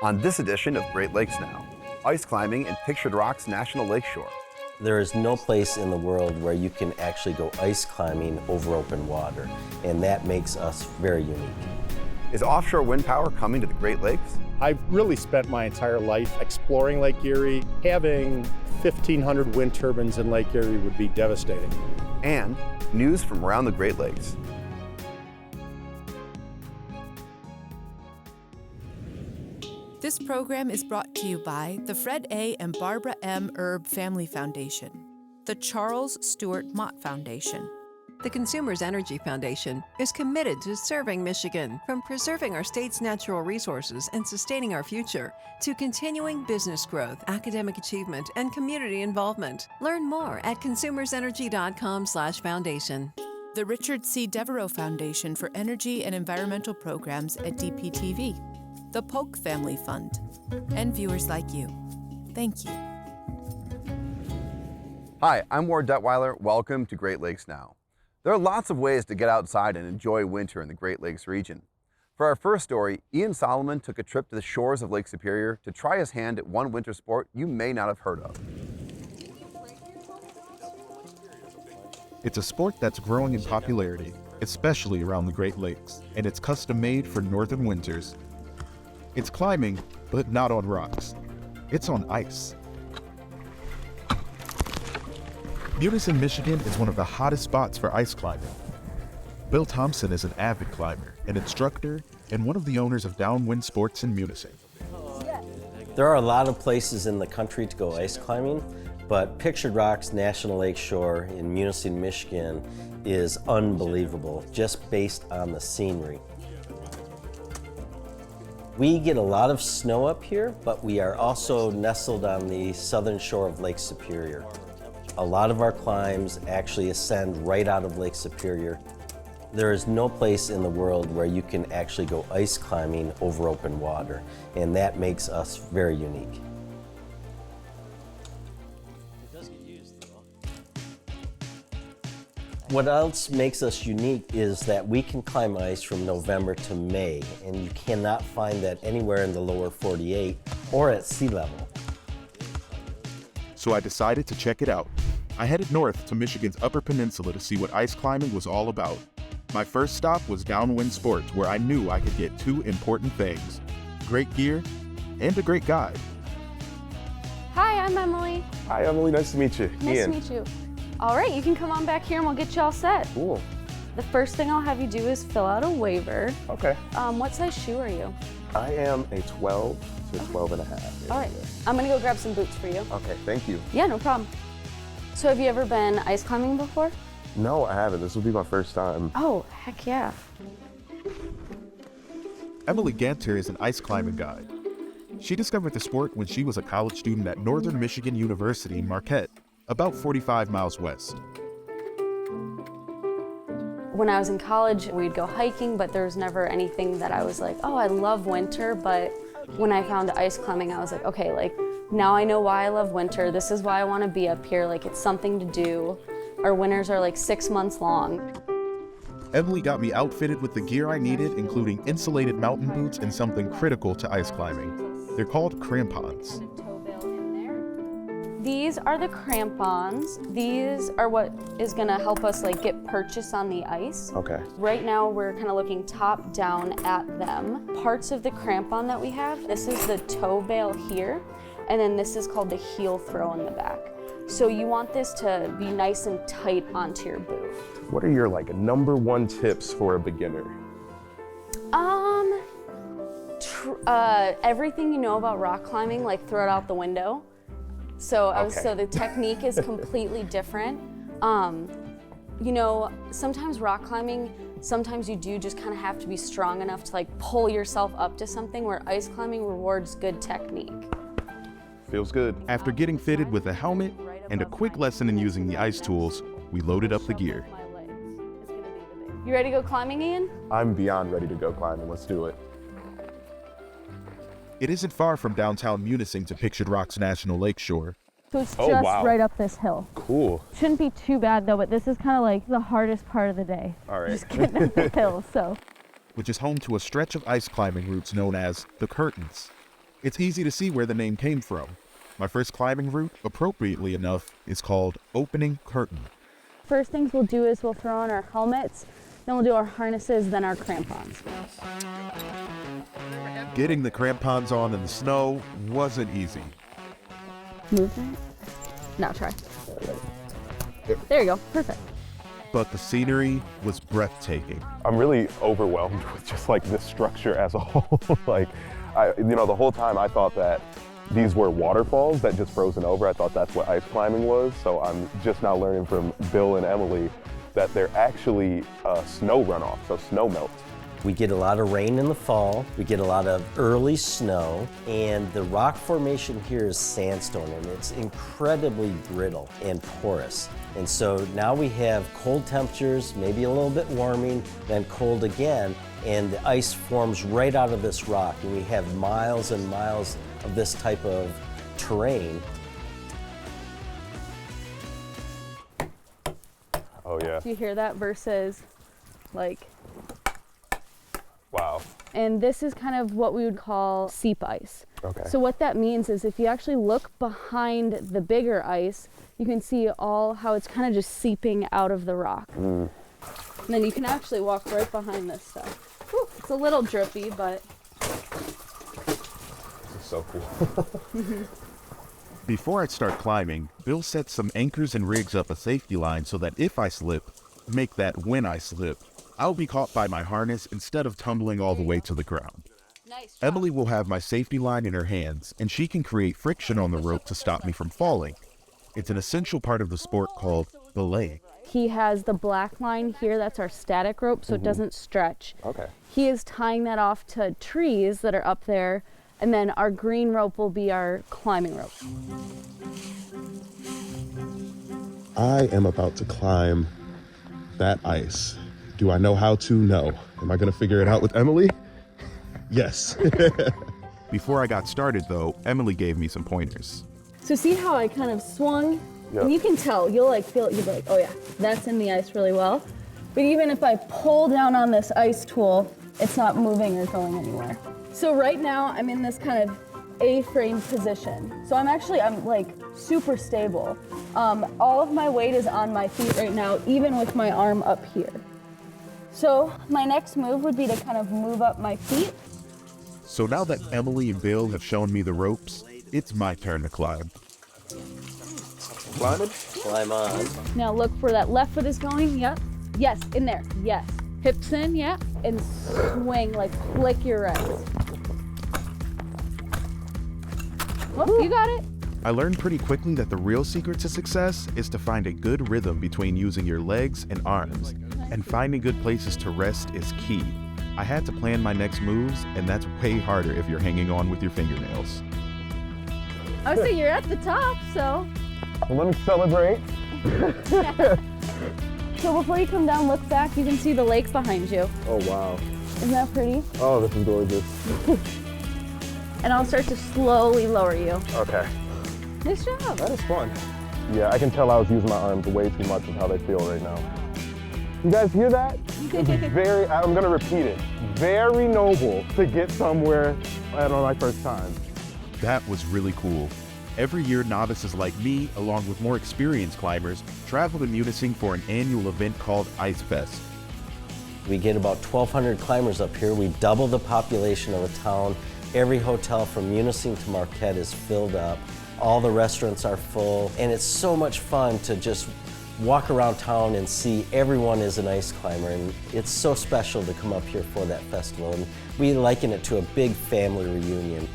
On this edition of Great Lakes Now, ice climbing in Pictured Rocks National Lakeshore. There is no place in the world where you can actually go ice climbing over open water, and that makes us very unique. Is offshore wind power coming to the Great Lakes? I've really spent my entire life exploring Lake Erie. Having 1,500 wind turbines in Lake Erie would be devastating. And news from around the Great Lakes. This program is brought to you by the Fred A. and Barbara M. Erb Family Foundation, the Charles Stewart Mott Foundation. The Consumers Energy Foundation is committed to serving Michigan, from preserving our state's natural resources and sustaining our future, to continuing business growth, academic achievement, and community involvement. Learn more at consumersenergy.com/foundation. The Richard C. Devereaux Foundation for Energy and Environmental Programs at DPTV, the Polk Family Fund, and viewers like you. Thank you. Hi, I'm Ward Detweiler. Welcome to Great Lakes Now. There are lots of ways to get outside and enjoy winter in the Great Lakes region. For our first story, Ian Solomon took a trip to the shores of Lake Superior to try his hand at one winter sport you may not have heard of. It's a sport that's growing in popularity, especially around the Great Lakes, and it's custom-made for northern winters. It's climbing, but not on rocks. It's on ice. Munising, Michigan is one of the hottest spots for ice climbing. Bill Thompson is an avid climber, an instructor, and one of the owners of Downwind Sports in Munising. There are a lot of places in the country to go ice climbing, but Pictured Rocks National Lakeshore in Munising, Michigan is unbelievable, just based on the scenery. We get a lot of snow up here, but we are also nestled on the southern shore of Lake Superior. A lot of our climbs actually ascend right out of Lake Superior. There is no place in the world where you can actually go ice climbing over open water, and that makes us very unique. What else makes us unique is that we can climb ice from November to May, and you cannot find that anywhere in the lower 48 or at sea level. So I decided to check it out. I headed north to Michigan's Upper Peninsula to see what ice climbing was all about. My first stop was Downwind Sports, where I knew I could get two important things: great gear and a great guide. Hi, I'm Emily. Hi, Emily. Nice to meet you. Nice Ian. to meet you. All right, you can come on back here and we'll get you all set. Cool. The first thing I'll have you do is fill out a waiver. Okay. What size shoe are you? I am a 12 to 12 and a half. All right, I'm gonna go grab some boots for you. Okay, thank you. Yeah, no problem. So have you ever been ice climbing before? No, I haven't. This will be my first time. Oh, heck yeah. Emily Ganter is an ice climbing guide. She discovered the sport when she was a college student at Northern Michigan University in Marquette, about 45 miles west. When I was in college, we'd go hiking, but there was never anything that I was like, oh, I love winter. But when I found ice climbing, I was like, okay, like now I know why I love winter. This is why I want to be up here. Like, it's something to do. Our winters are like 6 months long. Emily got me outfitted with the gear I needed, including insulated mountain boots and something critical to ice climbing. They're called crampons. These are the crampons. These are what is gonna help us like get purchase on the ice. Okay. Right now we're kind of looking top down at them. Parts of the crampon that we have, this is the toe bail here, and then this is called the heel throw in the back. So you want this to be nice and tight onto your boot. What are your number one tips for a beginner? Everything you know about rock climbing, like throw it out the window. So the technique is completely different. You know, sometimes rock climbing, sometimes you do just kind of have to be strong enough to like pull yourself up to something, where ice climbing rewards good technique. Feels good. After getting fitted with a helmet and a quick lesson in using the ice tools, we loaded up the gear. You ready to go climbing, Ian? I'm beyond ready to go climbing. Let's do it. It isn't far from downtown Munising to Pictured Rocks National Lakeshore. So it's just right up this hill. Cool. Shouldn't be too bad though, but this is kind of like the hardest part of the day. All right. Just getting up the hill, so. Which is home to a stretch of ice climbing routes known as the Curtains. It's easy to see where the name came from. My first climbing route, appropriately enough, is called Opening Curtain. First things we'll do is we'll throw on our helmets, then we'll do our harnesses, then our crampons. Getting the crampons on in the snow wasn't easy. Move that. Now try. There you go, perfect. But the scenery was breathtaking. I'm really overwhelmed with just like the structure as a whole. Like, the whole time I thought that these were waterfalls that just frozen over. I thought that's what ice climbing was. So I'm just now learning from Bill and Emily that they're actually snow runoff, so snow melt. We get a lot of rain in the fall, we get a lot of early snow, and the rock formation here is sandstone, and it's incredibly brittle and porous. And so now we have cold temperatures, maybe a little bit warming, then cold again, and the ice forms right out of this rock, and we have miles and miles of this type of terrain. Oh yeah. Do you hear that versus like, Wow. and this is kind of what we would call seep ice. Okay. So what that means is if you actually look behind the bigger ice, you can see all how it's kind of just seeping out of the rock. And then you can actually walk right behind this stuff. Whew, it's a little drippy, but This is so cool. Before I start climbing, Bill sets some anchors and rigs up a safety line so that if I slip, make that when I slip, I'll be caught by my harness instead of tumbling all the way to the ground. nice. Emily will have my safety line in her hands, and she can create friction on the rope to stop me from falling. It's an essential part of the sport called belay. He has the black line here, that's our static rope, so it doesn't stretch. Okay. He is tying that off to trees that are up there, and then our green rope will be our climbing rope. I am about to climb that ice. Do I know how to? No. Am I gonna figure it out with Emily? Yes. Before I got started, though, Emily gave me some pointers. So see how I kind of swung? Yeah. And you can tell, you'll like feel it, you'll be like, oh yeah, that's in the ice really well. But even if I pull down on this ice tool, it's not moving or going anywhere. So right now I'm in this kind of A-frame position. So I'm like super stable. All of my weight is on my feet right now, even with my arm up here. So my next move would be to kind of move up my feet. So now that Emily and Bill have shown me the ropes, it's my turn to climb. Climbing? Climb on. Now look where that left foot is going, yep. Yes, in there, yes. Hips in, yeah. And swing, like flick your wrist. Oh, you got it. I learned pretty quickly that the real secret to success is to find a good rhythm between using your legs and arms, and finding good places to rest is key. I had to plan my next moves, and that's way harder if you're hanging on with your fingernails. I would say you're at the top, so. Well, let me celebrate. So before you come down, look back, you can see the lake behind you. Oh, wow. Isn't that pretty? Oh, this is gorgeous. And I'll start to slowly lower you. Okay. Nice job. That is fun. Yeah, I can tell I was using my arms way too much with how they feel right now. You guys hear that? It's I'm gonna repeat it. Very noble to get somewhere on my first time. That was really cool. Every year, novices like me, along with more experienced climbers, travel to Munising for an annual event called Ice Fest. We get about 1,200 climbers up here. We double the population of the town. Every hotel from Munising to Marquette is filled up. All the restaurants are full, and it's so much fun to just walk around town and see everyone is an ice climber, and it's so special to come up here for that festival, and we liken it to a big family reunion.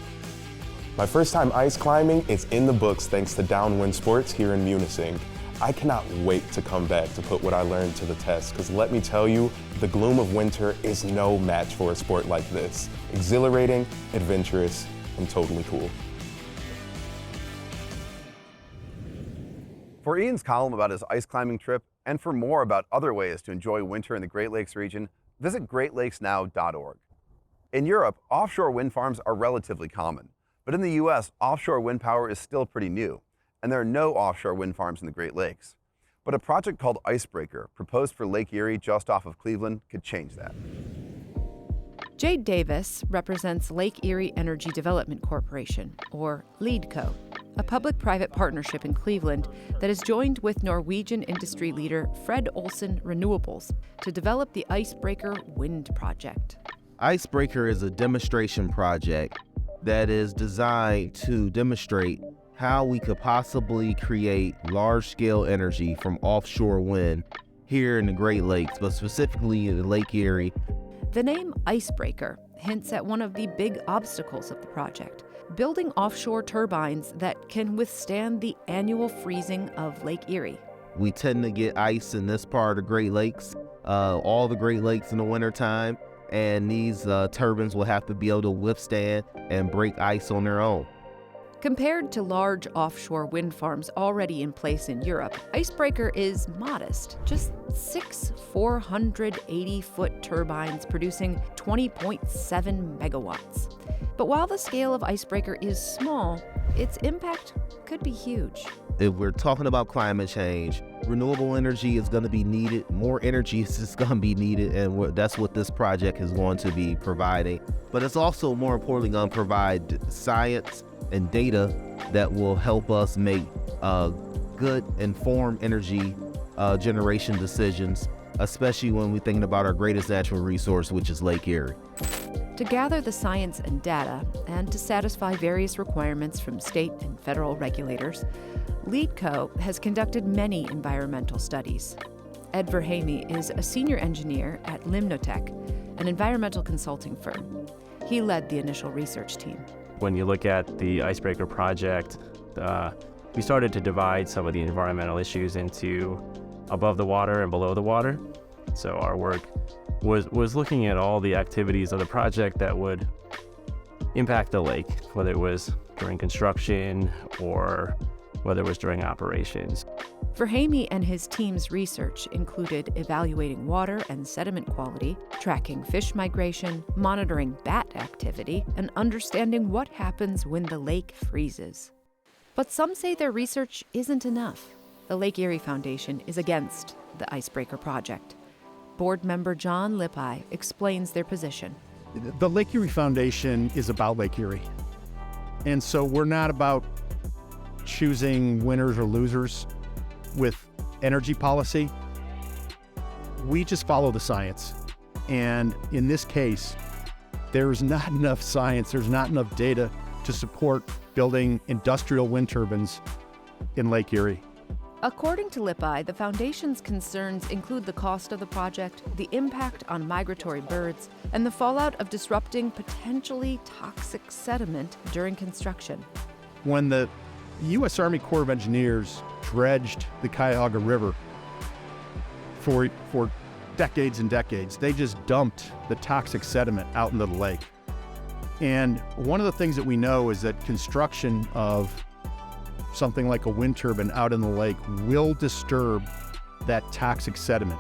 My first time ice climbing is in the books thanks to Downwind Sports here in Munising. I cannot wait to come back to put what I learned to the test, because let me tell you, the gloom of winter is no match for a sport like this. Exhilarating, adventurous, and totally cool. For Ian's column about his ice climbing trip, and for more about other ways to enjoy winter in the Great Lakes region, visit greatlakesnow.org. In Europe, offshore wind farms are relatively common, but in the US, offshore wind power is still pretty new, and there are no offshore wind farms in the Great Lakes. But a project called Icebreaker, proposed for Lake Erie just off of Cleveland, could change that. Jade Davis represents Lake Erie Energy Development Corporation, or LEEDCO, a public-private partnership in Cleveland that has joined with Norwegian industry leader Fred Olsen Renewables to develop the Icebreaker Wind Project. Icebreaker is a demonstration project that is designed to demonstrate how we could possibly create large-scale energy from offshore wind here in the Great Lakes, but specifically in Lake Erie. The name Icebreaker hints at one of the big obstacles of the project, building offshore turbines that can withstand the annual freezing of Lake Erie. We tend to get ice in this part of the Great Lakes, all the Great Lakes in the wintertime, and these turbines will have to be able to withstand and break ice on their own. Compared to large offshore wind farms already in place in Europe, Icebreaker is modest, just 6 480-foot turbines producing 20.7 megawatts. But while the scale of Icebreaker is small, its impact could be huge. If we're talking about climate change, renewable energy is going to be needed, more energy is going to be needed, and that's what this project is going to be providing. But it's also, more importantly, going to provide science and data that will help us make good, informed energy generation decisions, especially when we're thinking about our greatest natural resource, which is Lake Erie. To gather the science and data, and to satisfy various requirements from state and federal regulators, LEEDCO has conducted many environmental studies. Ed Verhamy is a senior engineer at Limnotech, an environmental consulting firm. He led the initial research team. When you look at the Icebreaker project, we started to divide some of the environmental issues into above the water and below the water. So our work was looking at all the activities of the project that would impact the lake, whether it was during construction or whether it was during operations. Verhamy and his team's research included evaluating water and sediment quality, tracking fish migration, monitoring bat activity, and understanding what happens when the lake freezes. But some say their research isn't enough. The Lake Erie Foundation is against the Icebreaker project. Board member John Lippi explains their position. The Lake Erie Foundation is about Lake Erie. And so we're not about choosing winners or losers with energy policy. We just follow the science. And in this case, there's not enough science, there's not enough data to support building industrial wind turbines in Lake Erie. According to Lippi, the Foundation's concerns include the cost of the project, the impact on migratory birds, and the fallout of disrupting potentially toxic sediment during construction. When the U.S. Army Corps of Engineers dredged the Cuyahoga River for decades and decades, they just dumped the toxic sediment out into the lake. And one of the things that we know is that construction of something like a wind turbine out in the lake will disturb that toxic sediment.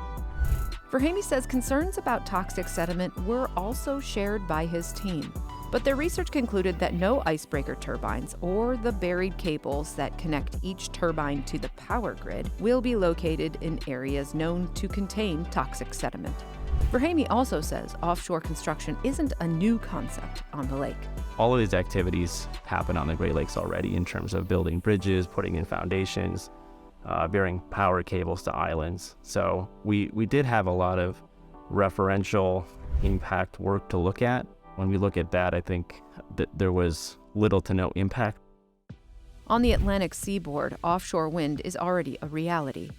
Verhamy says concerns about toxic sediment were also shared by his team, but their research concluded that no Icebreaker turbines or the buried cables that connect each turbine to the power grid will be located in areas known to contain toxic sediment. Verhamy also says offshore construction isn't a new concept on the lake. All of these activities happen on the Great Lakes already in terms of building bridges, putting in foundations, burying power cables to islands. So we did have a lot of referential impact work to look at. When we look at that, I think that there was little to no impact. On the Atlantic seaboard, offshore wind is already a reality.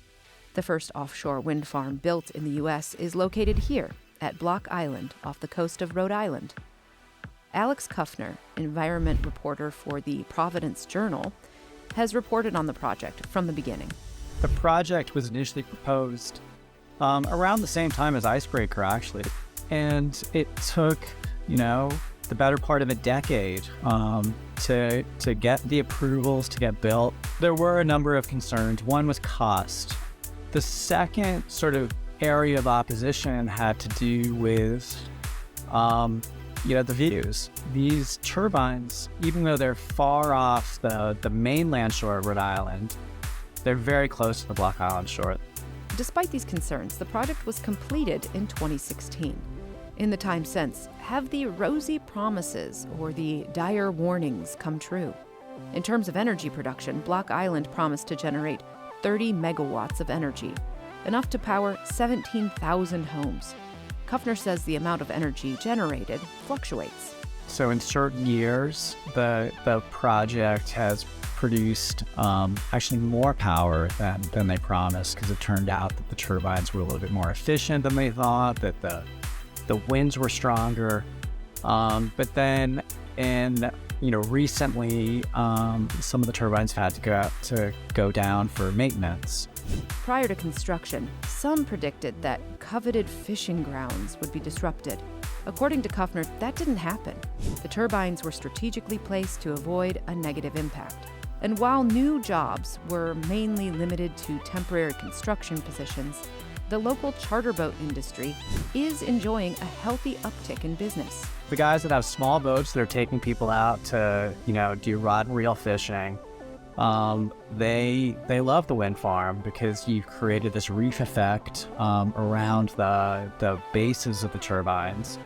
The first offshore wind farm built in the U.S. is located here at Block Island off the coast of Rhode Island. Alex Kuffner, environment reporter for the Providence Journal, has reported on the project from the beginning. The project was initially proposed around the same time as Icebreaker, actually. And it took, the better part of a decade to get the approvals to get built. There were a number of concerns. One was cost. The second sort of area of opposition had to do with, the views. These turbines, even though they're far off the mainland shore of Rhode Island, they're very close to the Block Island shore. Despite these concerns, the project was completed in 2016. In the time since, have the rosy promises or the dire warnings come true? In terms of energy production, Block Island promised to generate 30 megawatts of energy, enough to power 17,000 homes. Kuffner says the amount of energy generated fluctuates. So in certain years, the project has produced actually more power than they promised, because it turned out that the turbines were a little bit more efficient than they thought, that the winds were stronger. But then recently, some of the turbines had to go down for maintenance. Prior to construction, some predicted that coveted fishing grounds would be disrupted. According to Kuffner, that didn't happen. The turbines were strategically placed to avoid a negative impact. And while new jobs were mainly limited to temporary construction positions, the local charter boat industry is enjoying a healthy uptick in business. The guys that have small boats that are taking people out to, do rod and reel fishing, they love the wind farm because you've created this reef effect around the bases of the turbines.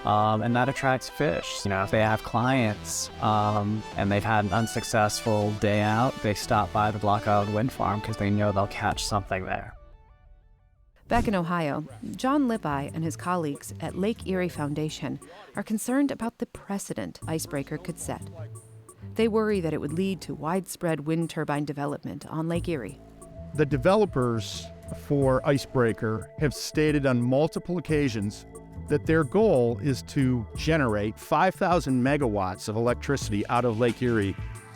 And that attracts fish. If they have clients and they've had an unsuccessful day out, they stop by the Block Island Wind Farm because they know they'll catch something there. Back in Ohio, John Lippi and his colleagues at Lake Erie Foundation are concerned about the precedent Icebreaker could set. They worry that it would lead to widespread wind turbine development on Lake Erie. The developers for Icebreaker have stated on multiple occasions that their goal is to generate 5,000 megawatts of electricity out of Lake Erie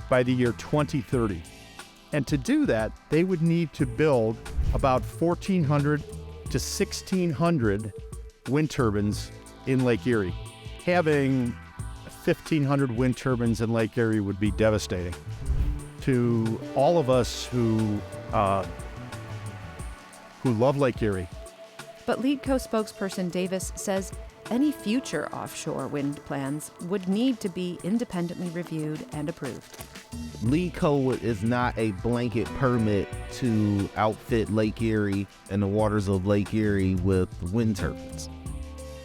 by the year 2030. And to do that, they would need to build about 1,400 to 1,600 wind turbines in Lake Erie. Having 1,500 wind turbines in Lake Erie would be devastating to all of us who love Lake Erie. But LeadCo spokesperson Davis says any future offshore wind plans would need to be independently reviewed and approved. LeadCo is not a blanket permit to outfit Lake Erie and the waters of Lake Erie with wind turbines.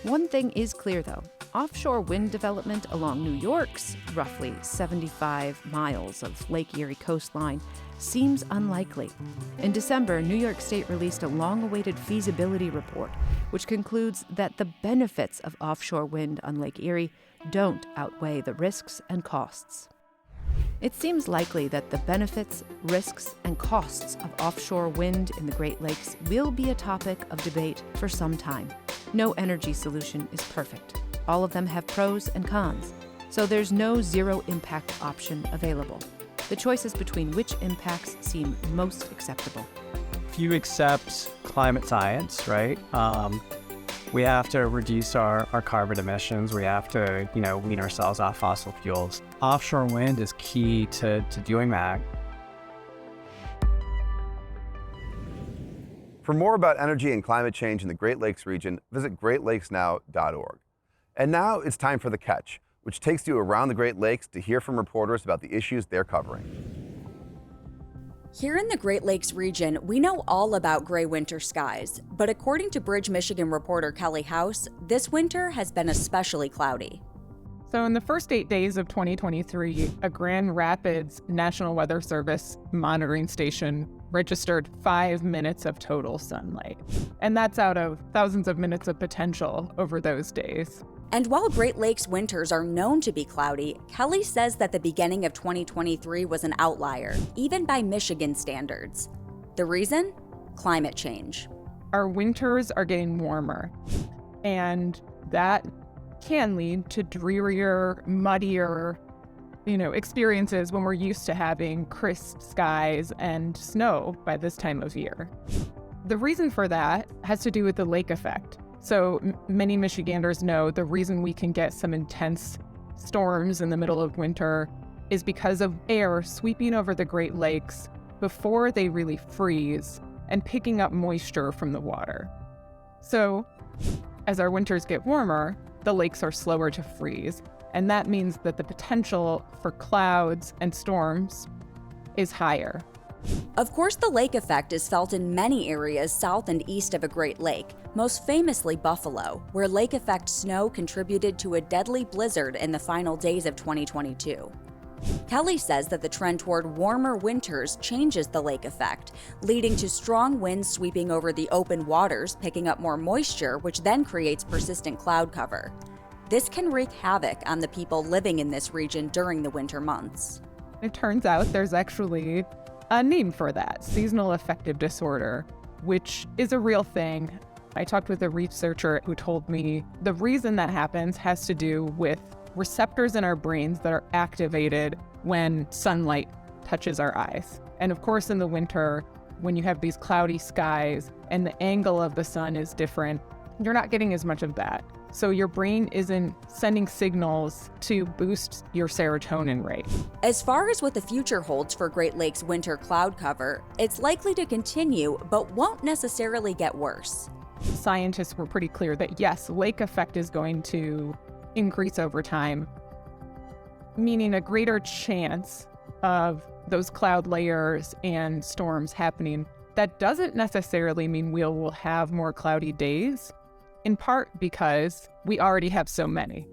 One thing is clear, though. Offshore wind development along New York's roughly 75 miles of Lake Erie coastline seems unlikely. In December, New York State released a long-awaited feasibility report, which concludes that the benefits of offshore wind on Lake Erie don't outweigh the risks and costs. It seems likely that the benefits, risks, and costs of offshore wind in the Great Lakes will be a topic of debate for some time. No energy solution is perfect. All of them have pros and cons, so there's no zero-impact option available. The choices between which impacts seem most acceptable. If you accept climate science, right, we have to reduce our carbon emissions. We have to, wean ourselves off fossil fuels. Offshore wind is key to doing that. For more about energy and climate change in the Great Lakes region, visit greatlakesnow.org. And now it's time for The Catch, which takes you around the Great Lakes to hear from reporters about the issues they're covering. Here in the Great Lakes region, we know all about gray winter skies, but according to Bridge, Michigan reporter Kelly House, this winter has been especially cloudy. So in the first 8 days of 2023, a Grand Rapids National Weather Service monitoring station registered 5 minutes of total sunlight. And that's out of thousands of minutes of potential over those days. And while Great Lakes winters are known to be cloudy, Kelly says that the beginning of 2023 was an outlier, even by Michigan standards. The reason? Climate change. Our winters are getting warmer, and that can lead to drearier, muddier, experiences when we're used to having crisp skies and snow by this time of year. The reason for that has to do with the lake effect. So many Michiganders know the reason we can get some intense storms in the middle of winter is because of air sweeping over the Great Lakes before they really freeze and picking up moisture from the water. So as our winters get warmer, the lakes are slower to freeze, and that means that the potential for clouds and storms is higher. Of course, the lake effect is felt in many areas south and east of a Great Lake, most famously Buffalo, where lake effect snow contributed to a deadly blizzard in the final days of 2022. Kelly says that the trend toward warmer winters changes the lake effect, leading to strong winds sweeping over the open waters, picking up more moisture, which then creates persistent cloud cover. This can wreak havoc on the people living in this region during the winter months. It turns out there's actually a name for that, seasonal affective disorder, which is a real thing. I talked with a researcher who told me the reason that happens has to do with receptors in our brains that are activated when sunlight touches our eyes. And of course, in the winter, when you have these cloudy skies and the angle of the sun is different, you're not getting as much of that. So your brain isn't sending signals to boost your serotonin rate. As far as what the future holds for Great Lakes winter cloud cover, it's likely to continue, but won't necessarily get worse. Scientists were pretty clear that yes, lake effect is going to increase over time, meaning a greater chance of those cloud layers and storms happening. That doesn't necessarily mean we will have more cloudy days, in part because we already have so many.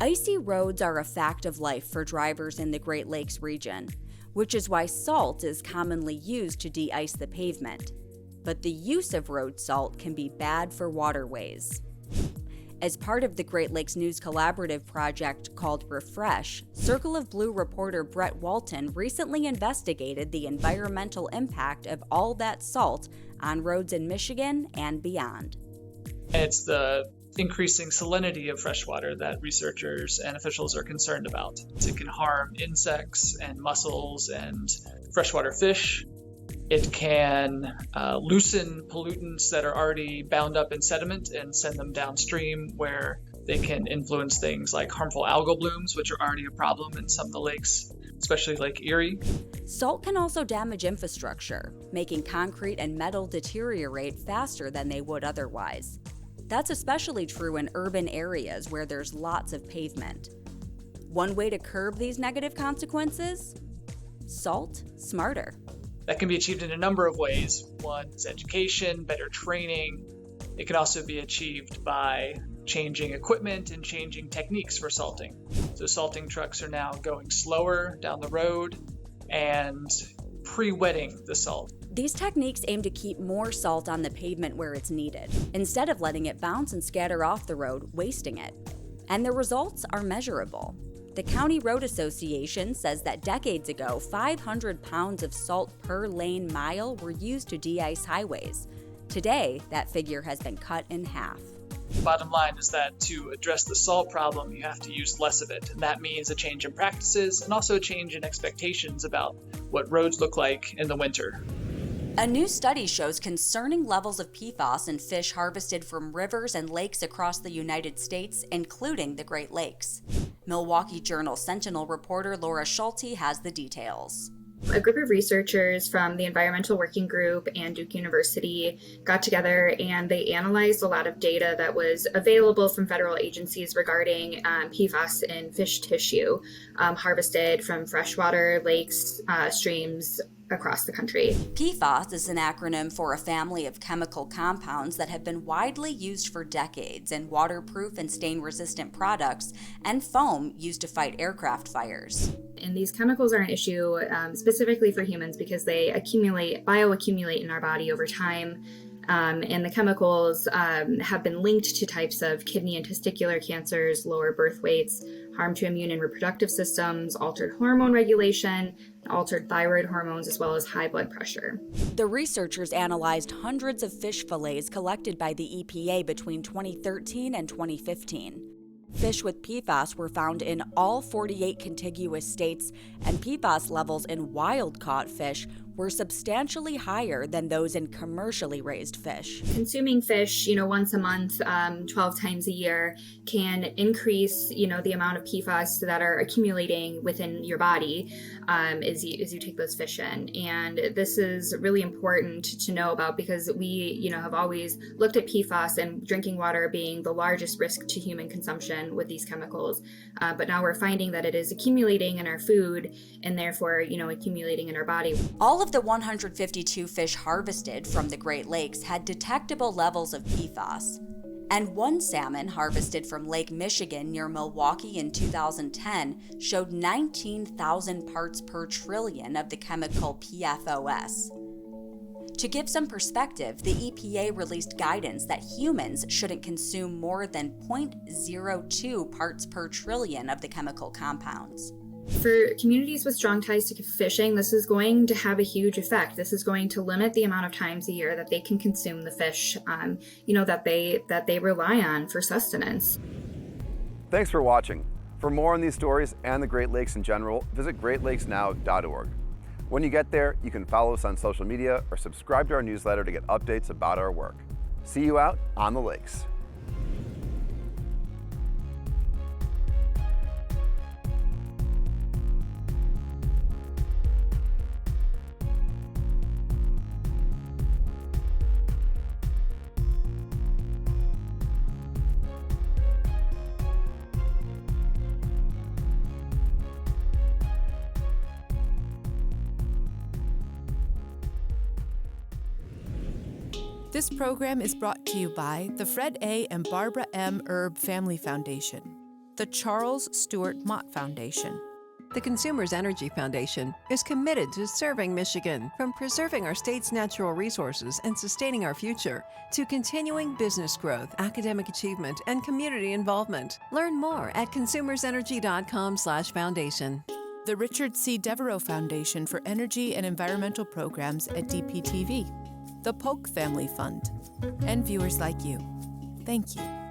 Icy roads are a fact of life for drivers in the Great Lakes region, which is why salt is commonly used to de-ice the pavement. But the use of road salt can be bad for waterways. As part of the Great Lakes News Collaborative project called Refresh, Circle of Blue reporter Brett Walton recently investigated the environmental impact of all that salt on roads in Michigan and beyond. It's the increasing salinity of freshwater that researchers and officials are concerned about. It can harm insects and mussels and freshwater fish. It can loosen pollutants that are already bound up in sediment and send them downstream, where they can influence things like harmful algal blooms, which are already a problem in some of the lakes, especially Lake Erie. Salt can also damage infrastructure, making concrete and metal deteriorate faster than they would otherwise. That's especially true in urban areas where there's lots of pavement. One way to curb these negative consequences? Salt smarter. That can be achieved in a number of ways. One is education, better training. It can also be achieved by changing equipment and changing techniques for salting. So salting trucks are now going slower down the road and pre-wetting the salt. These techniques aim to keep more salt on the pavement where it's needed, instead of letting it bounce and scatter off the road, wasting it. And the results are measurable. The County Road Association says that decades ago, 500 pounds of salt per lane mile were used to de-ice highways. Today, that figure has been cut in half. Bottom line is that to address the salt problem, you have to use less of it. And that means a change in practices and also a change in expectations about what roads look like in the winter. A new study shows concerning levels of PFAS in fish harvested from rivers and lakes across the United States, including the Great Lakes. Milwaukee Journal Sentinel reporter Laura Schulte has the details. A group of researchers from the Environmental Working Group and Duke University got together and they analyzed a lot of data that was available from federal agencies regarding PFAS in fish tissue harvested from freshwater lakes, streams across the country. PFAS is an acronym for a family of chemical compounds that have been widely used for decades in waterproof and stain-resistant products and foam used to fight aircraft fires. And these chemicals are an issue specifically for humans because they bioaccumulate in our body over time. And the chemicals have been linked to types of kidney and testicular cancers, lower birth weights, harm to immune and reproductive systems, altered hormone regulation, altered thyroid hormones, as well as high blood pressure. The researchers analyzed hundreds of fish fillets collected by the EPA between 2013 and 2015. Fish with PFAS were found in all 48 contiguous states, and PFAS levels in wild-caught fish were substantially higher than those in commercially raised fish. Consuming fish, once a month, 12 times a year can increase, the amount of PFAS that are accumulating within your body as you take those fish in. And this is really important to know about because we, have always looked at PFAS and drinking water being the largest risk to human consumption with these chemicals. But now we're finding that it is accumulating in our food and therefore, accumulating in our body. All of the 152 fish harvested from the Great Lakes had detectable levels of PFAS. And one salmon harvested from Lake Michigan near Milwaukee in 2010 showed 19,000 parts per trillion of the chemical PFOS. To give some perspective, the EPA released guidance that humans shouldn't consume more than 0.02 parts per trillion of the chemical compounds. For communities with strong ties to fishing, this is going to have a huge effect. This is going to limit the amount of times a year that they can consume the fish, that they rely on for sustenance. Thanks for watching. For more on these stories and the Great Lakes in general, visit greatlakesnow.org. When you get there, you can follow us on social media or subscribe to our newsletter to get updates about our work. See you out on the lakes. This program is brought to you by the Fred A. and Barbara M. Erb Family Foundation, the Charles Stewart Mott Foundation. The Consumers Energy Foundation is committed to serving Michigan, from preserving our state's natural resources and sustaining our future, to continuing business growth, academic achievement, and community involvement. Learn more at consumersenergy.com/foundation. The Richard C. Devereaux Foundation for Energy and Environmental Programs at DPTV. The Polk Family Fund, and viewers like you. Thank you.